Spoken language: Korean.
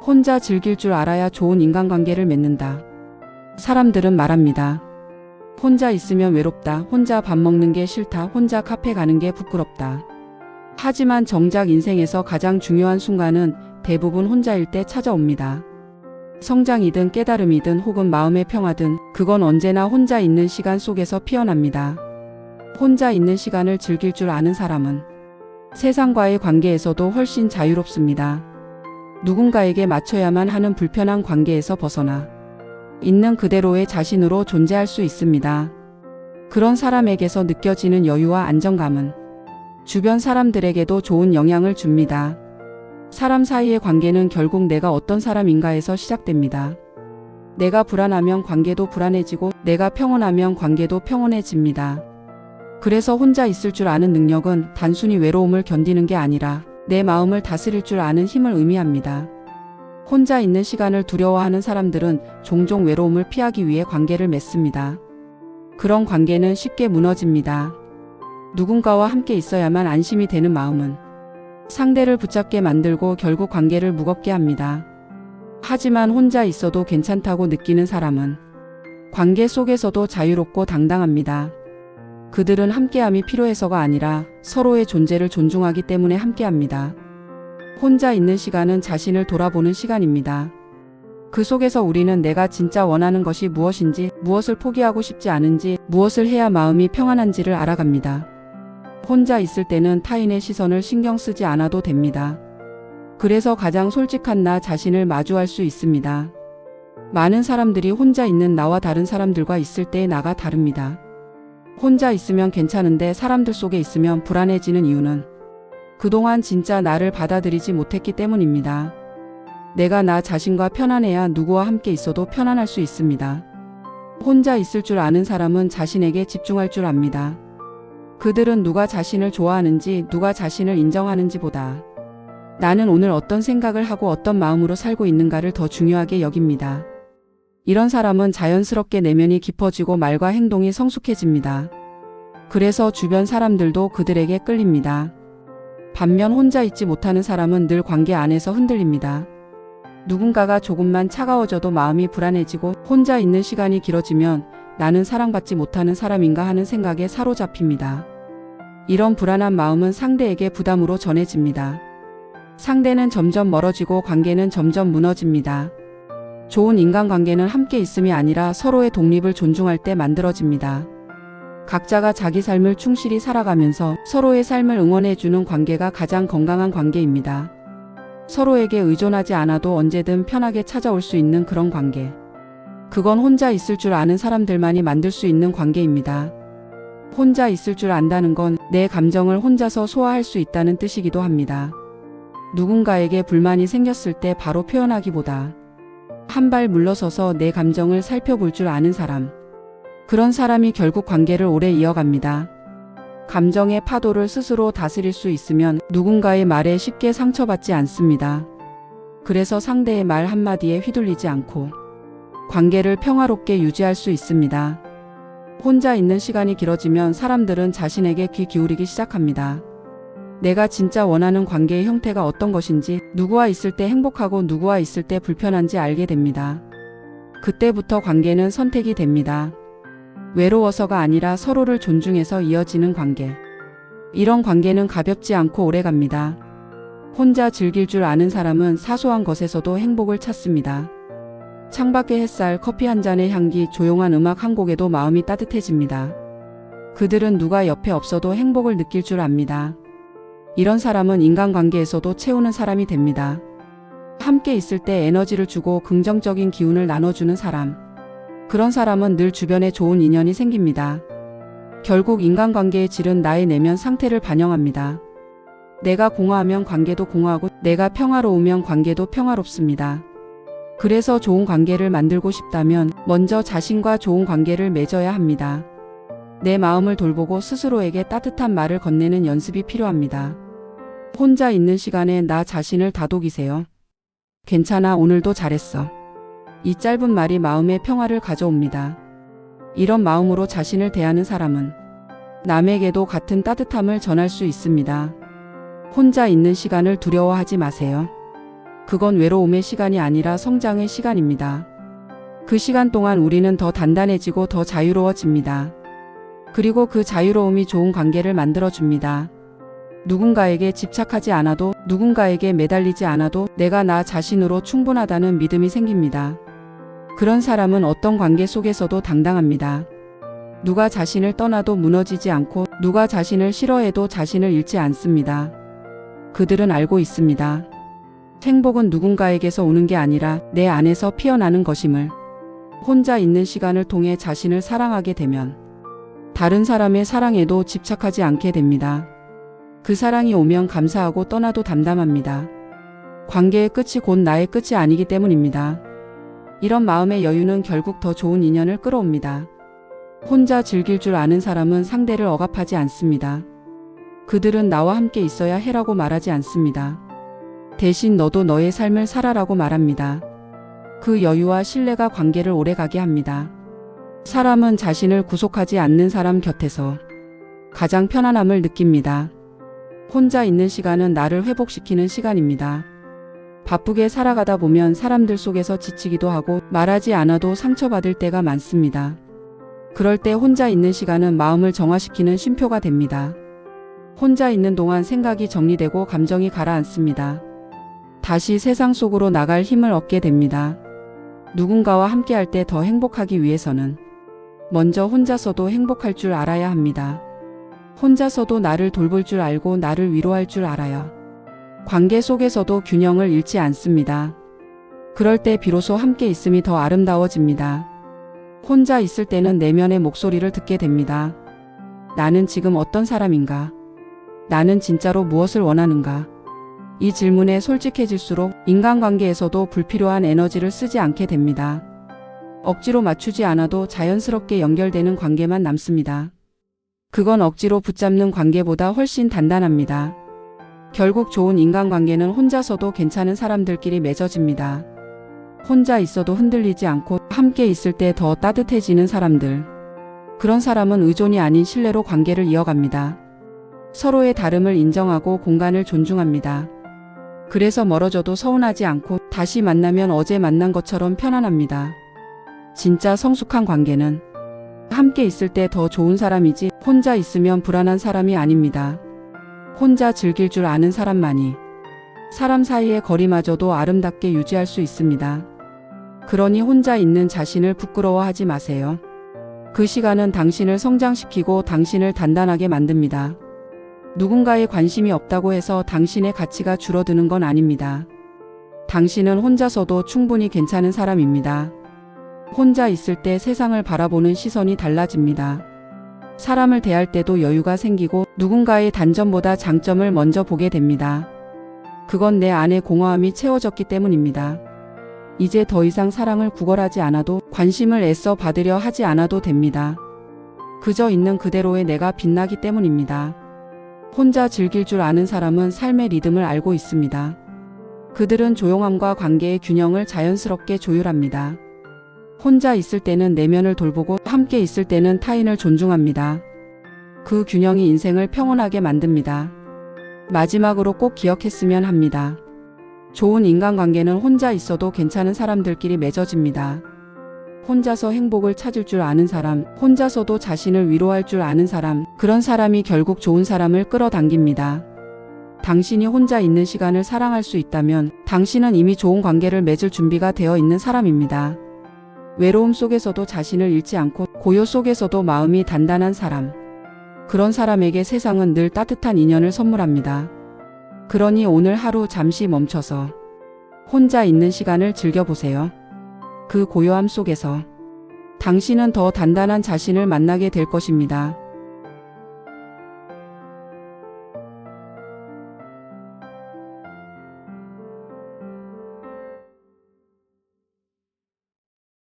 혼자 즐길 줄 알아야 좋은 인간관계를 맺는다. 사람들은 말합니다. 혼자 있으면 외롭다. 혼자 밥 먹는 게 싫다. 혼자 카페 가는 게 부끄럽다. 하지만 정작 인생에서 가장 중요한 순간은 대부분 혼자일 때 찾아옵니다. 성장이든 깨달음이든 혹은 마음의 평화든 그건 언제나 혼자 있는 시간 속에서 피어납니다. 혼자 있는 시간을 즐길 줄 아는 사람은 세상과의 관계에서도 훨씬 자유롭습니다. 누군가에게 맞춰야만 하는 불편한 관계에서 벗어나 있는 그대로의 자신으로 존재할 수 있습니다. 그런 사람에게서 느껴지는 여유와 안정감은 주변 사람들에게도 좋은 영향을 줍니다. 사람 사이의 관계는 결국 내가 어떤 사람인가에서 시작됩니다. 내가 불안하면 관계도 불안해지고 내가 평온하면 관계도 평온해집니다. 그래서 혼자 있을 줄 아는 능력은 단순히 외로움을 견디는 게 아니라 내 마음을 다스릴 줄 아는 힘을 의미합니다. 혼자 있는 시간을 두려워하는 사람들은 종종 외로움을 피하기 위해 관계를 맺습니다. 그런 관계는 쉽게 무너집니다. 누군가와 함께 있어야만 안심이 되는 마음은 상대를 붙잡게 만들고 결국 관계를 무겁게 합니다. 하지만 혼자 있어도 괜찮다고 느끼는 사람은 관계 속에서도 자유롭고 당당합니다. 그들은 함께함이 필요해서가 아니라 서로의 존재를 존중하기 때문에 함께합니다. 혼자 있는 시간은 자신을 돌아보는 시간입니다. 그 속에서 우리는 내가 진짜 원하는 것이 무엇인지, 무엇을 포기하고 싶지 않은지, 무엇을 해야 마음이 평안한지를 알아갑니다. 혼자 있을 때는 타인의 시선을 신경 쓰지 않아도 됩니다. 그래서 가장 솔직한 나 자신을 마주할 수 있습니다. 많은 사람들이 혼자 있는 나와 다른 사람들과 있을 때의 나가 다릅니다. 혼자 있으면 괜찮은데 사람들 속에 있으면 불안해지는 이유는 그동안 진짜 나를 받아들이지 못했기 때문입니다. 내가 나 자신과 편안해야 누구와 함께 있어도 편안할 수 있습니다. 혼자 있을 줄 아는 사람은 자신에게 집중할 줄 압니다. 그들은 누가 자신을 좋아하는지, 누가 자신을 인정하는지보다 나는 오늘 어떤 생각을 하고 어떤 마음으로 살고 있는가를 더 중요하게 여깁니다. 이런 사람은 자연스럽게 내면이 깊어지고 말과 행동이 성숙해집니다. 그래서 주변 사람들도 그들에게 끌립니다. 반면 혼자 있지 못하는 사람은 늘 관계 안에서 흔들립니다. 누군가가 조금만 차가워져도 마음이 불안해지고 혼자 있는 시간이 길어지면 나는 사랑받지 못하는 사람인가 하는 생각에 사로잡힙니다. 이런 불안한 마음은 상대에게 부담으로 전해집니다. 상대는 점점 멀어지고 관계는 점점 무너집니다. 좋은 인간관계는 함께 있음이 아니라 서로의 독립을 존중할 때 만들어집니다. 각자가 자기 삶을 충실히 살아가면서 서로의 삶을 응원해주는 관계가 가장 건강한 관계입니다. 서로에게 의존하지 않아도 언제든 편하게 찾아올 수 있는 그런 관계. 그건 혼자 있을 줄 아는 사람들만이 만들 수 있는 관계입니다. 혼자 있을 줄 안다는 건 내 감정을 혼자서 소화할 수 있다는 뜻이기도 합니다. 누군가에게 불만이 생겼을 때 바로 표현하기보다 한 발 물러서서 내 감정을 살펴볼 줄 아는 사람. 그런 사람이 결국 관계를 오래 이어갑니다. 감정의 파도를 스스로 다스릴 수 있으면 누군가의 말에 쉽게 상처받지 않습니다. 그래서 상대의 말 한마디에 휘둘리지 않고 관계를 평화롭게 유지할 수 있습니다. 혼자 있는 시간이 길어지면 사람들은 자신에게 귀 기울이기 시작합니다. 내가 진짜 원하는 관계의 형태가 어떤 것인지, 누구와 있을 때 행복하고 누구와 있을 때 불편한지 알게 됩니다. 그때부터 관계는 선택이 됩니다. 외로워서가 아니라 서로를 존중해서 이어지는 관계. 이런 관계는 가볍지 않고 오래갑니다. 혼자 즐길 줄 아는 사람은 사소한 것에서도 행복을 찾습니다. 창밖의 햇살, 커피 한 잔의 향기, 조용한 음악 한 곡에도 마음이 따뜻해집니다. 그들은 누가 옆에 없어도 행복을 느낄 줄 압니다. 이런 사람은 인간관계에서도 채우는 사람이 됩니다. 함께 있을 때 에너지를 주고 긍정적인 기운을 나눠주는 사람. 그런 사람은 늘 주변에 좋은 인연이 생깁니다. 결국 인간관계의 질은 나의 내면 상태를 반영합니다. 내가 공허하면 관계도 공허하고 내가 평화로우면 관계도 평화롭습니다. 그래서 좋은 관계를 만들고 싶다면 먼저 자신과 좋은 관계를 맺어야 합니다. 내 마음을 돌보고 스스로에게 따뜻한 말을 건네는 연습이 필요합니다. 혼자 있는 시간에 나 자신을 다독이세요. 괜찮아, 오늘도 잘했어. 이 짧은 말이 마음의 평화를 가져옵니다. 이런 마음으로 자신을 대하는 사람은 남에게도 같은 따뜻함을 전할 수 있습니다. 혼자 있는 시간을 두려워하지 마세요. 그건 외로움의 시간이 아니라 성장의 시간입니다. 그 시간 동안 우리는 더 단단해지고 더 자유로워집니다. 그리고 그 자유로움이 좋은 관계를 만들어줍니다. 누군가에게 집착하지 않아도, 누군가에게 매달리지 않아도 내가 나 자신으로 충분하다는 믿음이 생깁니다. 그런 사람은 어떤 관계 속에서도 당당합니다. 누가 자신을 떠나도 무너지지 않고, 누가 자신을 싫어해도 자신을 잃지 않습니다. 그들은 알고 있습니다. 행복은 누군가에게서 오는 게 아니라 내 안에서 피어나는 것임을. 혼자 있는 시간을 통해 자신을 사랑하게 되면 다른 사람의 사랑에도 집착하지 않게 됩니다. 그 사랑이 오면 감사하고 떠나도 담담합니다. 관계의 끝이 곧 나의 끝이 아니기 때문입니다. 이런 마음의 여유는 결국 더 좋은 인연을 끌어옵니다. 혼자 즐길 줄 아는 사람은 상대를 억압하지 않습니다. 그들은 나와 함께 있어야 해라고 말하지 않습니다. 대신 너도 너의 삶을 살아라고 말합니다. 그 여유와 신뢰가 관계를 오래가게 합니다. 사람은 자신을 구속하지 않는 사람 곁에서 가장 편안함을 느낍니다. 혼자 있는 시간은 나를 회복시키는 시간입니다. 바쁘게 살아가다 보면 사람들 속에서 지치기도 하고 말하지 않아도 상처받을 때가 많습니다. 그럴 때 혼자 있는 시간은 마음을 정화시키는 쉼표가 됩니다. 혼자 있는 동안 생각이 정리되고 감정이 가라앉습니다. 다시 세상 속으로 나갈 힘을 얻게 됩니다. 누군가와 함께할 때 더 행복하기 위해서는 먼저 혼자서도 행복할 줄 알아야 합니다. 혼자서도 나를 돌볼 줄 알고 나를 위로할 줄 알아야 관계 속에서도 균형을 잃지 않습니다. 그럴 때 비로소 함께 있음이 더 아름다워집니다. 혼자 있을 때는 내면의 목소리를 듣게 됩니다. 나는 지금 어떤 사람인가? 나는 진짜로 무엇을 원하는가? 이 질문에 솔직해질수록 인간관계에서도 불필요한 에너지를 쓰지 않게 됩니다. 억지로 맞추지 않아도 자연스럽게 연결되는 관계만 남습니다. 그건 억지로 붙잡는 관계보다 훨씬 단단합니다. 결국 좋은 인간관계는 혼자서도 괜찮은 사람들끼리 맺어집니다. 혼자 있어도 흔들리지 않고 함께 있을 때 더 따뜻해지는 사람들. 그런 사람은 의존이 아닌 신뢰로 관계를 이어갑니다. 서로의 다름을 인정하고 공간을 존중합니다. 그래서 멀어져도 서운하지 않고 다시 만나면 어제 만난 것처럼 편안합니다. 진짜 성숙한 관계는 함께 있을 때 더 좋은 사람이지 혼자 있으면 불안한 사람이 아닙니다. 혼자 즐길 줄 아는 사람만이 사람 사이의 거리마저도 아름답게 유지할 수 있습니다. 그러니 혼자 있는 자신을 부끄러워하지 마세요. 그 시간은 당신을 성장시키고 당신을 단단하게 만듭니다. 누군가의 관심이 없다고 해서 당신의 가치가 줄어드는 건 아닙니다. 당신은 혼자서도 충분히 괜찮은 사람입니다. 혼자 있을 때 세상을 바라보는 시선이 달라집니다. 사람을 대할 때도 여유가 생기고 누군가의 단점보다 장점을 먼저 보게 됩니다. 그건 내 안의 공허함이 채워졌기 때문입니다. 이제 더 이상 사랑을 구걸하지 않아도 관심을 애써 받으려 하지 않아도 됩니다. 그저 있는 그대로의 내가 빛나기 때문입니다. 혼자 즐길 줄 아는 사람은 삶의 리듬을 알고 있습니다. 그들은 조용함과 관계의 균형을 자연스럽게 조율합니다. 혼자 있을 때는 내면을 돌보고 함께 있을 때는 타인을 존중합니다. 그 균형이 인생을 평온하게 만듭니다. 마지막으로 꼭 기억했으면 합니다. 좋은 인간관계는 혼자 있어도 괜찮은 사람들끼리 맺어집니다. 혼자서 행복을 찾을 줄 아는 사람, 혼자서도 자신을 위로할 줄 아는 사람, 그런 사람이 결국 좋은 사람을 끌어당깁니다. 당신이 혼자 있는 시간을 사랑할 수 있다면 당신은 이미 좋은 관계를 맺을 준비가 되어 있는 사람입니다. 외로움 속에서도 자신을 잃지 않고 고요 속에서도 마음이 단단한 사람. 그런 사람에게 세상은 늘 따뜻한 인연을 선물합니다. 그러니 오늘 하루 잠시 멈춰서 혼자 있는 시간을 즐겨보세요. 그 고요함 속에서 당신은 더 단단한 자신을 만나게 될 것입니다.